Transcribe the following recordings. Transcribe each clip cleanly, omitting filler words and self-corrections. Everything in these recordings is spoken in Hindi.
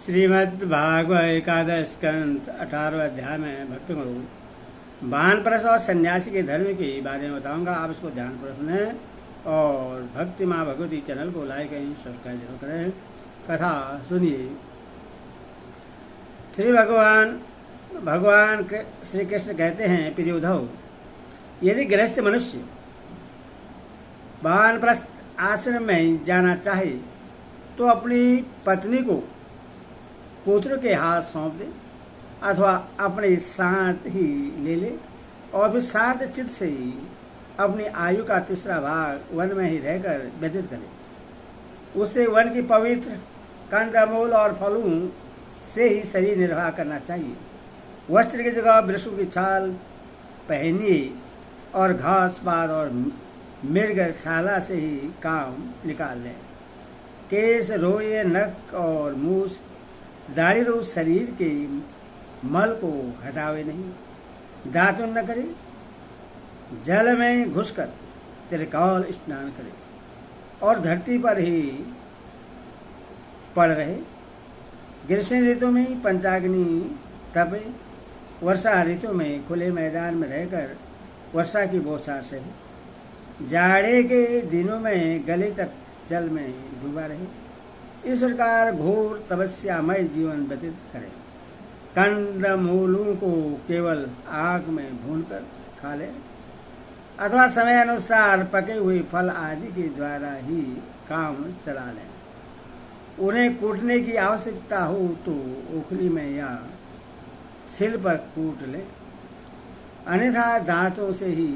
श्रीमद् भागवत एकादश स्कंद 18वें अध्याय में भक्तगणों वानप्रस्थ और सन्यासी के धर्म के बारे में बताऊंगा। आप इसको ध्यान पूर्वक सुनें और भक्ति माँ भगवती चैनल को लाइक करें, सब्सक्राइब जरूर करें। कथा सुनिए। श्री भगवान श्री कृष्ण कहते हैं, प्रिय उद्धव, यदि गृहस्थ मनुष्य वानप्रस्थ आश्रम में जाना चाहे तो अपनी पत्नी को पुत्र के हाथ सौंप दे अथवा अपने साथ ही ले ले और फिर शांत चित्त से ही अपनी आयु का तीसरा भाग वन में ही रहकर व्यतीत करे। उससे वन की पवित्र कंदमूल और फलों से ही शरीर निर्वाह करना चाहिए। वस्त्र की जगह वृक्षों की छाल पहनिए और घास पात और मृग छाला से ही काम निकाल लें। केश, रोए, नख और मूछ, दाढ़ी रूप शरीर के मल को हटावे नहीं। दातुन न करे, जल में घुसकर त्रिकाल स्नान करे और धरती पर ही पड़ रहे। ग्रीष्म ऋतु में पंचाग्नि तपे, वर्षा ऋतु में खुले मैदान में रहकर वर्षा की बौछार सहे। जाड़े के दिनों में गले तक जल में डूबा रहे। इस प्रकार घोर तपस्यामय जीवन व्यतीत करें। कंद मूलों को केवल आग में भूनकर खा ले अथवा समय अनुसार पके हुए फल आदि के द्वारा ही काम चला लें। उन्हें कूटने की आवश्यकता हो तो ओखली में या सिल पर कूट लें, अन्यथा दांतों से ही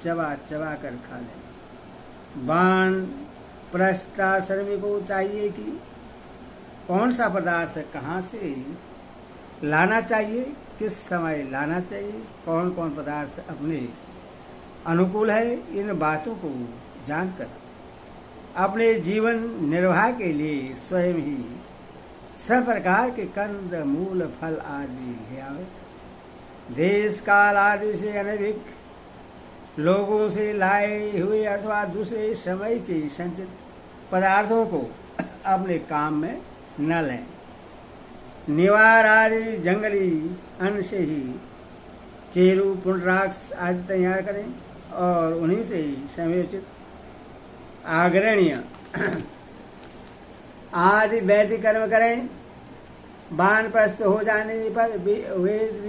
चबा चबा कर खा लें। बाण प्रस्थाश्रमी को चाहिए कि कौन सा पदार्थ कहाँ से लाना चाहिए, किस समय लाना चाहिए, कौन कौन पदार्थ अपने अनुकूल है, इन बातों को जानकर अपने जीवन निर्वाह के लिए स्वयं ही सब प्रकार के कंद मूल फल आदि ले आवे। देश काल आदि से अनभिक लोगों से लाए हुए अथवा दूसरे समय के संचित पदार्थों को अपने काम में न लें। निवार आदि जंगली अन्न से ही चेरू, पुंडराक्ष आदि तैयार करें और उन्हीं से ही समयोचित आग्रणीय आदि वैदिक कर्म करें। वानप्रस्थ हो जाने पर वेद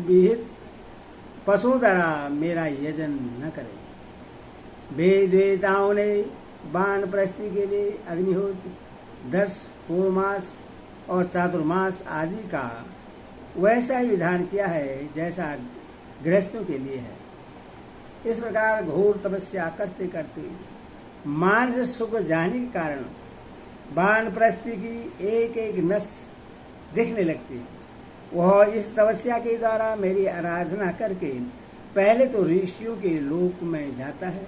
विहित पशु द्वारा मेरा यजन न करें। वेदाओं ने वानप्रस्थी के लिए अग्निहोत्र, दर्श, पूर्वमास और चातुर्मास आदि का वैसा ही विधान किया है जैसा गृहस्थों के लिए है। इस प्रकार घोर तपस्या करते करते मानस सुख जाने के कारण वानप्रस्थी की एक एक नस दिखने लगती है। वह इस तपस्या के द्वारा मेरी आराधना करके पहले तो ऋषियों के लोक में जाता है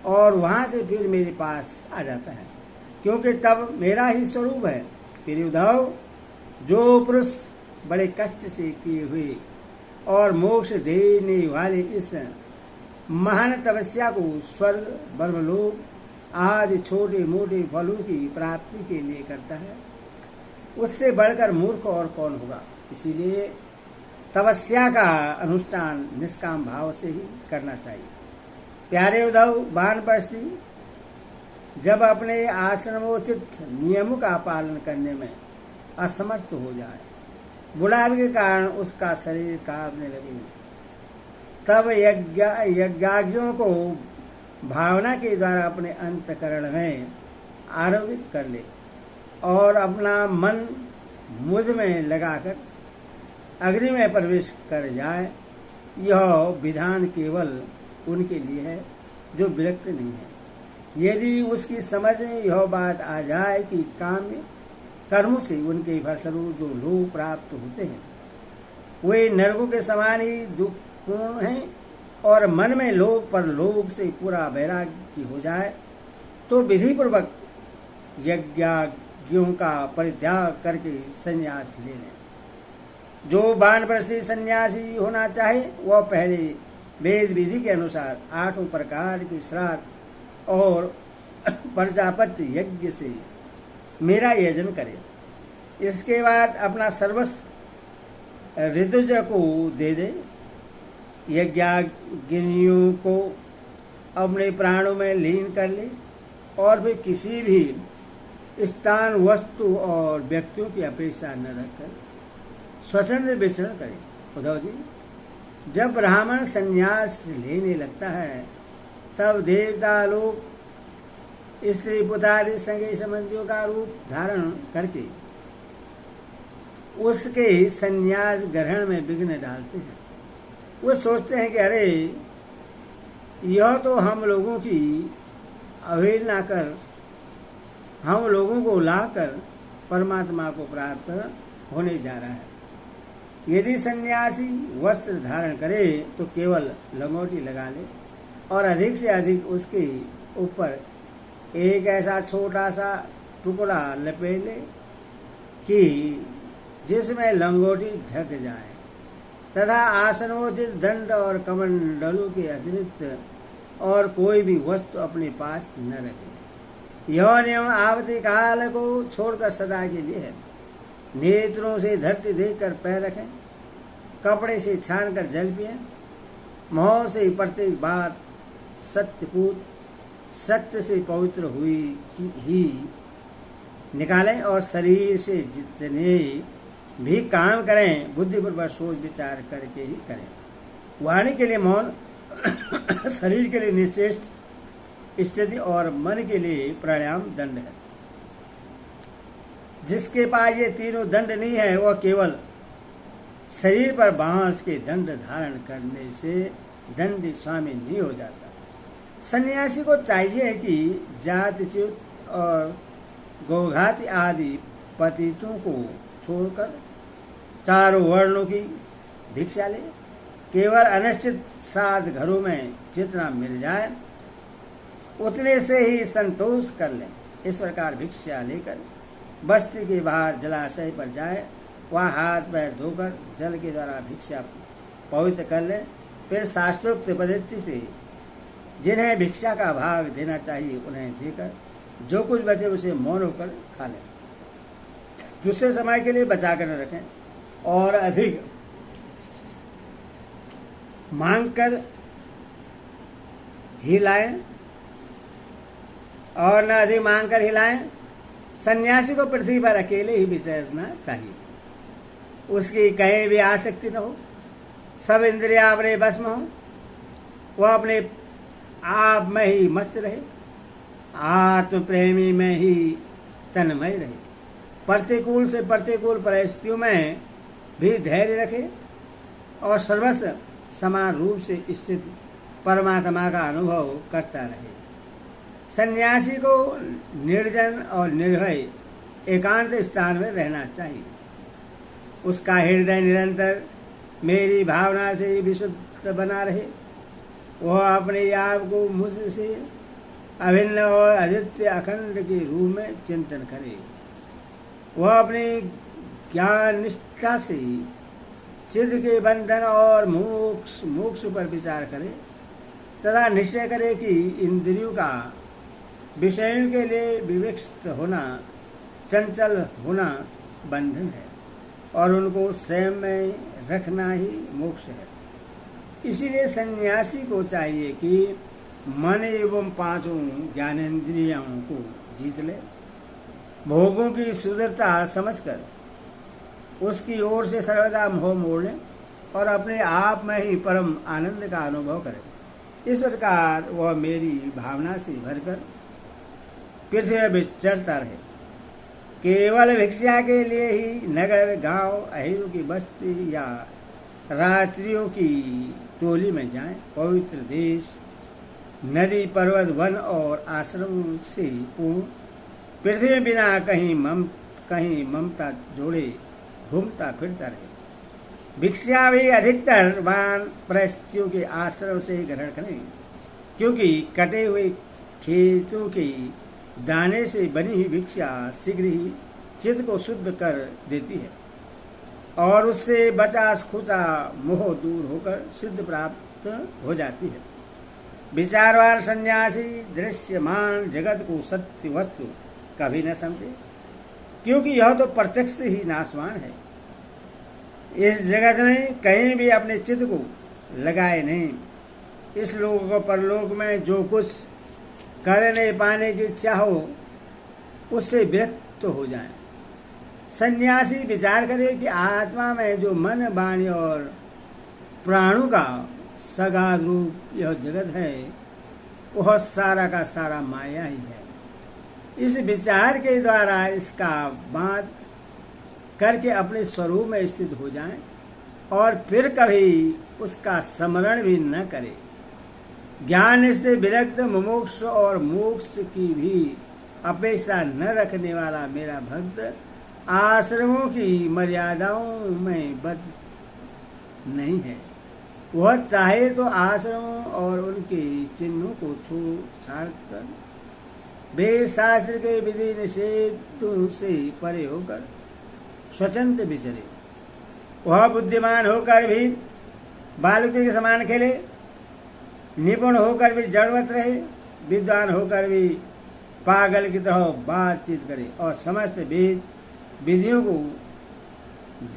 और वहां से फिर मेरे पास आ जाता है, क्योंकि तब मेरा ही स्वरूप है। प्रिय उद्धव, जो पुरुष बड़े कष्ट से किए हुए और मोक्ष देने वाले इस महान तपस्या को स्वर्ग, ब्रह्मलोक आदि छोटे मोटे फलों की प्राप्ति के लिए करता है, उससे बढ़कर मूर्ख और कौन होगा। इसीलिए तपस्या का अनुष्ठान निष्काम भाव से ही करना चाहिए। प्यारे उद्धव, वानप्रस्थी जब अपने आश्रमोचित नियमों का पालन करने में असमर्थ हो जाए, बुढ़ापे के कारण उसका शरीर कांपने लगे, तब यज्ञाज्ञों को भावना के द्वारा अपने अंतकरण में आरोपित कर ले और अपना मन मुझ में लगाकर अग्नि में प्रवेश कर जाए। यह विधान केवल उनके लिए है जो विरक्त नहीं है। यदि उसकी समझ में यह बात आ जाए कि काम्य कर्मों से उनके फलस्वरूप जो लोग प्राप्त होते हैं वे नरकों के समान ही दुखपूर्ण हैं और मन में लोक पर लोक से पूरा वैराग्य हो जाए, तो विधि पूर्वक यज्ञाज्ञों का परित्याग करके संन्यास ले लें। जो वानप्रस्थी सन्यासी होना चाहे वह पहले वेद विधि के अनुसार 8 प्रकार के श्राद्ध और प्रजापति यज्ञ से मेरा यजन करे इसके बाद अपना सर्वस्व ऋतुज को दे दे, यज्ञाग्नियों को अपने प्राणों में लीन कर ले और फिर किसी भी स्थान, वस्तु और व्यक्तियों की अपेक्षा न रखकर स्वतंत्र विचरण करे। उद्धव जी, जब ब्राह्मण संन्यास लेने लगता है तब देवता लोग स्त्री पुत्रादि संगी संबंधियों का रूप धारण करके उसके संन्यास ग्रहण में विघ्न डालते हैं। वो सोचते हैं कि अरे यह तो हम लोगों की अवहेलना कर, हम लोगों को लाकर परमात्मा को प्राप्त होने जा रहा है। यदि सन्यासी वस्त्र धारण करे तो केवल लंगोटी लगा ले और अधिक से अधिक उसके ऊपर एक ऐसा छोटा सा टुकड़ा लपेट ले कि जिसमें लंगोटी ढक जाए तथा आसनोचित दंड और कमंडलों के अतिरिक्त और कोई भी वस्तु अपने पास न रखे। यह नियम आवती काल को छोड़कर सदा के लिए है। नेत्रों से धरती देखकर पैर रखें, कपड़े से छान कर जल पिए, मुंह से प्रत्येक बात सत्यपूत सत्य से पवित्र हुई ही निकालें और शरीर से जितने भी काम करें बुद्धिपूर्वक सोच विचार करके ही करें। वाणी के लिए मौन, शरीर के लिए निश्चेष्ट स्थिति और मन के लिए प्राणायाम दंड है। जिसके पास ये तीनों दंड नहीं है वह केवल शरीर पर बांस के दंड धारण करने से दंडी स्वामी नहीं हो जाता। सन्यासी को चाहिए कि जातिच्युत और गोघाती आदि पतितों को छोड़कर चारों वर्णों की भिक्षा ले। केवल अनिश्चित 7 घरों में जितना मिल जाए उतने से ही संतोष कर लें। इस प्रकार भिक्षा लेकर बस्ती के बाहर जलाशय पर जाए, वहाँ हाथ पैर धोकर जल के द्वारा भिक्षा पवित्र कर लें। फिर शास्त्रोक्त पद्धति से जिन्हें भिक्षा का भाग देना चाहिए उन्हें देकर जो कुछ बचे उसे मौन होकर खा लें। दूसरे समय के लिए बचा कर न रखें और अधिक मांग कर ही लाएं और न अधिक मांग कर ही लाएं। सन्यासी को पृथ्वी पर अकेले ही विचरना चाहिए, उसकी कहीं भी आसक्ति न हो, सब इंद्रियां अपने बस में हो, वह अपने आप में ही मस्त रहे, आत्म प्रेमी में ही तन्मय रहे, प्रतिकूल से प्रतिकूल परिस्थितियों में भी धैर्य रखे और सर्वस्व समान रूप से स्थित परमात्मा का अनुभव करता रहे। सन्यासी को निर्जन और निर्भय एकांत स्थान में रहना चाहिए। उसका हृदय निरंतर मेरी भावना से ही विशुद्ध बना रहे। वह अपने आप को मुझसे अभिन्न और अद्वितीय अखंड के रूप में चिंतन करे। वह अपनी ज्ञान निष्ठा से चित्त के बंधन और मोक्ष पर विचार करे तथा निश्चय करे कि इंद्रियों का विषयों के लिए विविक्त होना, चंचल होना बंधन है और उनको संयम में रखना ही मोक्ष है। इसीलिए सन्यासी को चाहिए कि मन एवं 5 ज्ञानेंद्रियों को जीत ले, भोगों की सुंदरता समझकर उसकी ओर से सर्वदा मोह मोड़ ले और अपने आप में ही परम आनंद का अनुभव करे। इस प्रकार वह मेरी भावना से भरकर पृथ्वी में विचरता रहे। केवल भिक्षा के लिए ही नगर, गांव, अहिरों की बस्ती या रात्रियों की टोली में जाएं। पवित्र देश, नदी, पर्वत, वन और आश्रम से पूर्ण पृथ्वी में बिना कहीं ममता जोड़े घूमता फिरता रहे। भिक्षा भी अधिकतर वानप्रस्थियों के आश्रम से ग्रहण करें, क्योंकि कटे हुए खेतों के दाने से बनी हुई भिक्षा शीघ्र ही चित्त को शुद्ध कर देती है और उससे बचा खुचा मोह दूर होकर सिद्ध प्राप्त हो जाती है। विचारवान सन्यासी दृश्यमान जगत को सत्य वस्तु कभी न समझे, क्योंकि यह तो प्रत्यक्ष ही नाशवान है। इस जगत में कहीं भी अपने चित्त को लगाए नहीं। इस लोक को परलोक में जो कुछ करने पाने की इच्छा हो उससे विरक्त हो जाए। सन्यासी विचार करे कि आत्मा में जो मन, वाणी और प्राणों का सगाध रूप यह जगत है वह सारा का सारा माया ही है। इस विचार के द्वारा इसका बात करके अपने स्वरूप में स्थित हो जाएं और फिर कभी उसका स्मरण भी न करे। ज्ञान से विरक्त मुमुक्ष और मोक्ष की भी अपेक्षा न रखने वाला मेरा भक्त आश्रमों की मर्यादाओं में बद्ध नहीं है। वह चाहे तो आश्रमों और उनके चिन्हों को छाड़ कर वेद शास्त्र के विधि निषेधों से परे होकर स्वतंत्र विचरे। वह बुद्धिमान होकर भी बालकों के समान खेले, निपुण होकर भी जड़वत रहे, विद्वान होकर भी पागल की तरह बातचीत करे और समस्त वेद विधियों को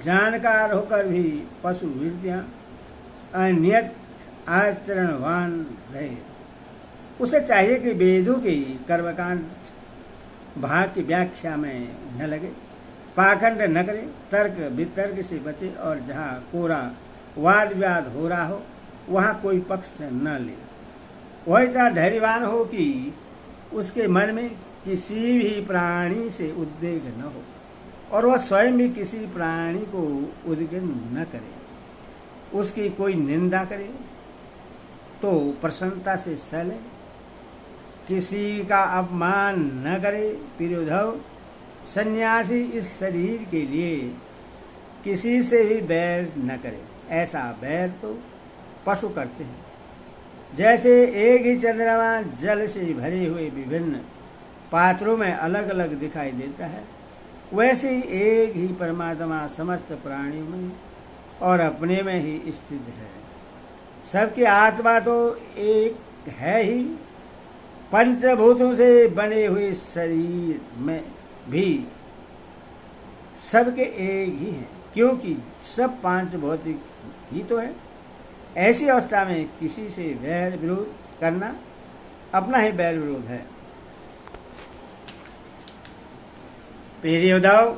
जानकार होकर भी पशु वृत्तियां अनियत आचरणवान रहे। उसे चाहिए कि वेदों की कर्मकांड भाग की व्याख्या में न लगे, पाखंड न करे, तर्क वितर्क से बचे और जहाँ कोरा वाद विवाद हो रहा हो वहाँ कोई पक्ष न ले। वह इतना धैर्यवान हो कि उसके मन में किसी भी प्राणी से उद्वेग न हो और वह स्वयं भी किसी प्राणी को उद्वेग न करे। उसकी कोई निंदा करे तो प्रसन्नता से सहे, किसी का अपमान न करे। प्रियोधव, सन्यासी इस शरीर के लिए किसी से भी बैर न करे। ऐसा बैर तो पशु करते हैं। जैसे एक ही चंद्रमा जल से भरे हुए विभिन्न पात्रों में अलग अलग दिखाई देता है, वैसे ही एक ही परमात्मा समस्त प्राणियों में और अपने में ही स्थित है। सबकी आत्मा तो एक है ही। पंचभूतों से बने हुए शरीर में भी सबके एक ही हैं, क्योंकि सब पांच भौतिक ही तो है। ऐसी अवस्था में किसी से वैर विरोध करना अपना ही वैर विरोध है। प्रियोधव,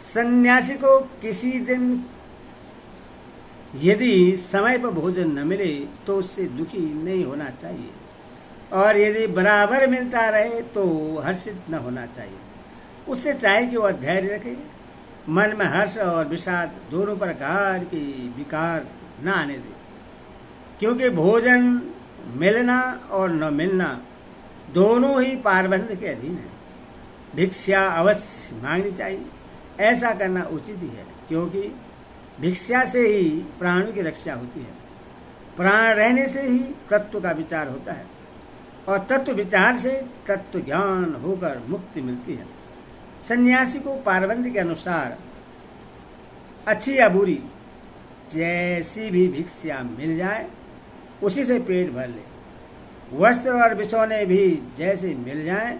सन्यासी को किसी दिन यदि समय पर भोजन न मिले तो उससे दुखी नहीं होना चाहिए, और यदि बराबर मिलता रहे तो हर्षित न होना चाहिए। उससे चाहिए कि वह धैर्य रखे, मन में हर्ष और विषाद दोनों प्रकार के विकार न आने दे, क्योंकि भोजन मिलना और न मिलना दोनों ही पारबंध के अधीन है। भिक्षा अवश्य मांगनी चाहिए, ऐसा करना उचित ही है, क्योंकि भिक्षा से ही प्राणों की रक्षा होती है। प्राण रहने से ही तत्व का विचार होता है और तत्व विचार से तत्व ज्ञान होकर मुक्ति मिलती है। सन्यासी को पारबंध के अनुसार अच्छी या बुरी जैसी भी भिक्षा मिल जाए उसी से पेट भर ले। वस्त्र और बिछौने भी जैसे मिल जाएं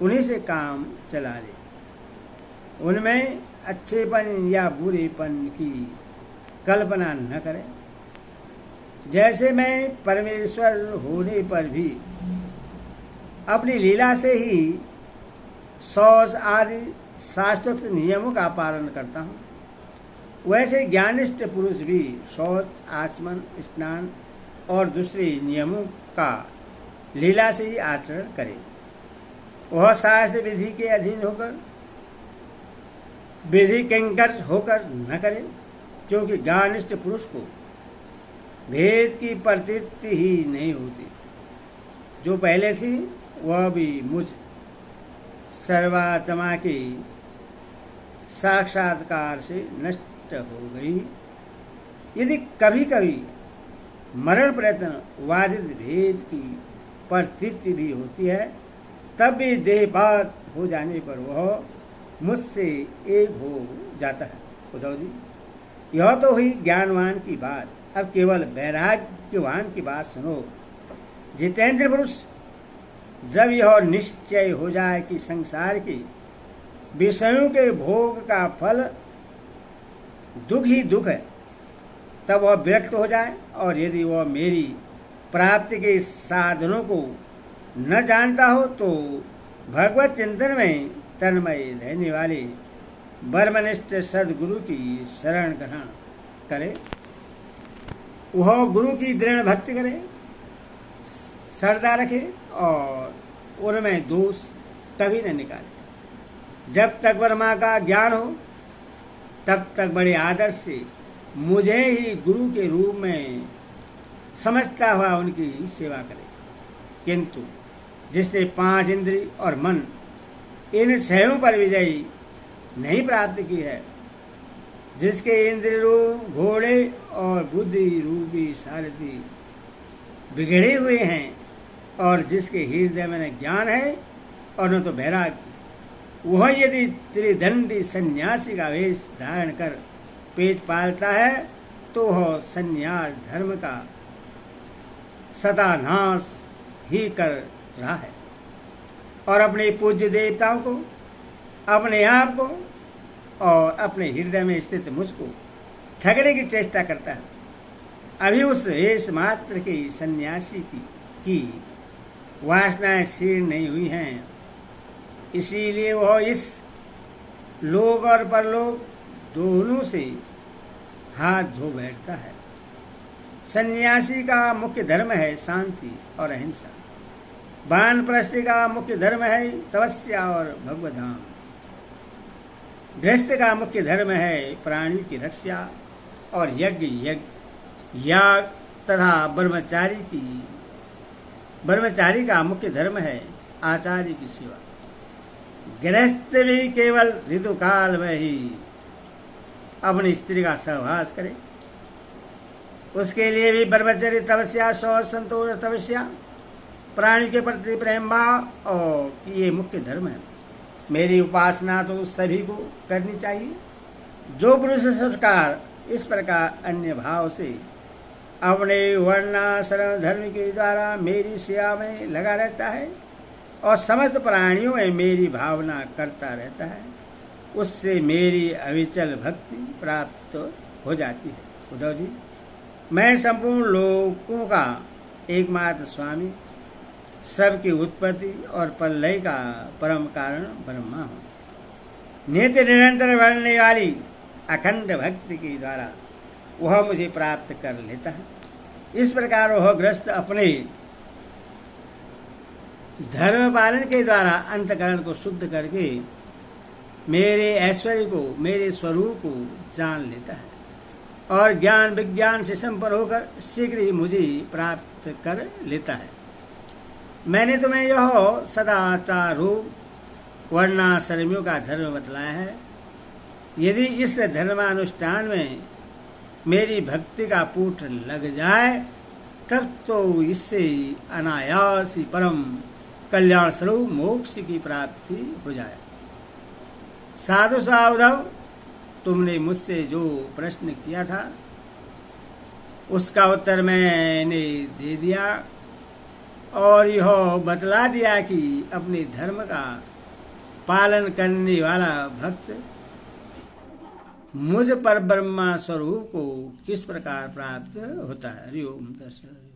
उन्हीं से काम चला ले। उनमें अच्छेपन या बुरेपन की कल्पना न करें। जैसे मैं परमेश्वर होने पर भी अपनी लीला से ही शौच आदि शास्त्रोक्त नियमों का पालन करता हूँ, वैसे ज्ञानिष्ठ पुरुष भी शौच, आचमन, स्नान और दूसरे नियमों का लीला से ही आचरण करे। वह शास्त्र विधि के अधीन होकर विधि किंकर होकर न करे, क्योंकि ज्ञानिष्ठ पुरुष को भेद की प्रतीति ही नहीं होती। जो पहले थी वह भी मुझ सर्वात्मा के साक्षात्कार से नष्ट हो गई। यदि कभी कभी मरण प्रयत्न वादित भेद की प्रतीति भी होती है, तब भी देहपात हो जाने पर वह मुझसे एक हो जाता है। उद्धव जी, यह तो हुई ज्ञानवान की बात। अब केवल वैराग्यवान की बात सुनो। जितेंद्र पुरुष जब यह निश्चय हो जाए कि संसार के विषयों के भोग का फल दुख ही दुख है, तब वह विरक्त हो जाए। और यदि वह मेरी प्राप्ति के साधनों को न जानता हो तो भगवत चिंतन में तन्मय रहने वाले ब्रह्मनिष्ठ सदगुरु की शरण ग्रहण करे। वह गुरु की दृढ़ भक्ति करे, श्रद्धा रखे और उनमें दोष कभी न निकाले। जब तक ब्रह्मा का ज्ञान हो तब तक बड़े आदर से मुझे ही गुरु के रूप में समझता हुआ उनकी सेवा करे। किंतु जिसने 5 इंद्रिय और मन इन 6 पर विजयी नहीं प्राप्त की है, जिसके इंद्रिय रूप घोड़े और बुद्धि रूपी सारथी बिगड़े हुए हैं, और जिसके हृदय में ज्ञान है और न तो वैराग्य, वह यदि त्रिदंडी सन्यासी का वेश धारण कर पेट पालता है तो वह सन्यास धर्म का सदानाश ही कर रहा है और अपने पूज्य देवताओं को, अपने आप को और अपने हृदय में स्थित मुझको ठगने की चेष्टा करता है। अभी उस वेश मात्र के सन्यासी की वासनाएं क्षीण नहीं हुई हैं, इसीलिए वह इस लोक और परलोक दोनों से हाथ धो बैठता है। सन्यासी का मुख्य धर्म है शांति और अहिंसा। वानप्रस्थी का मुख्य धर्म है तपस्या और भगवत धाम। गृहस्थ का मुख्य धर्म है प्राणी की रक्षा और यज्ञ याग तथा ब्रह्मचारी का मुख्य धर्म है आचार्य की सेवा। गृहस्थ भी केवल ऋतुकाल में ही अपनी स्त्री का सहवास करे, उसके लिए भी ब्रह्मचर्य तपस्या शौच संतोष तपस्या प्राणी के प्रति प्रेम भाव और ये मुख्य धर्म है। मेरी उपासना तो सभी को करनी चाहिए। जो पुरुष संस्कार इस प्रकार अन्य भाव से अपने वर्णाश्रम धर्म के द्वारा मेरी सेवा में लगा रहता है और समस्त प्राणियों में मेरी भावना करता रहता है, उससे मेरी अविचल भक्ति प्राप्त हो जाती है। उद्धव जी, मैं संपूर्ण लोकों का एकमात्र स्वामी, सबकी उत्पत्ति और प्रलय का परम कारण ब्रह्मा हूँ। नित्य निरंतर बढ़ने वाली अखंड भक्ति के द्वारा वह मुझे प्राप्त कर लेता है। इस प्रकार वह गृहस्थ अपने धर्म पालन के द्वारा अंतकरण को शुद्ध करके मेरे ऐश्वर्य को, मेरे स्वरूप को जान लेता है और ज्ञान विज्ञान से संपन्न होकर शीघ्र ही मुझे प्राप्त कर लेता है। मैंने तुम्हें यह सदाचार रूप वर्णाश्रमियों का धर्म बतलाया है। यदि इस धर्मानुष्ठान में मेरी भक्ति का पूट लग जाए तब तो इससे अनायास ही परम कल्याण स्वरूप मोक्ष की प्राप्ति हो जाए। साधु उद्धव, तुमने मुझसे जो प्रश्न किया था उसका उत्तर मैंने दे दिया और यह बतला दिया कि अपने धर्म का पालन करने वाला भक्त मुझ पर ब्रह्मा स्वरूप को किस प्रकार प्राप्त होता है। हरि ओम तत्सत।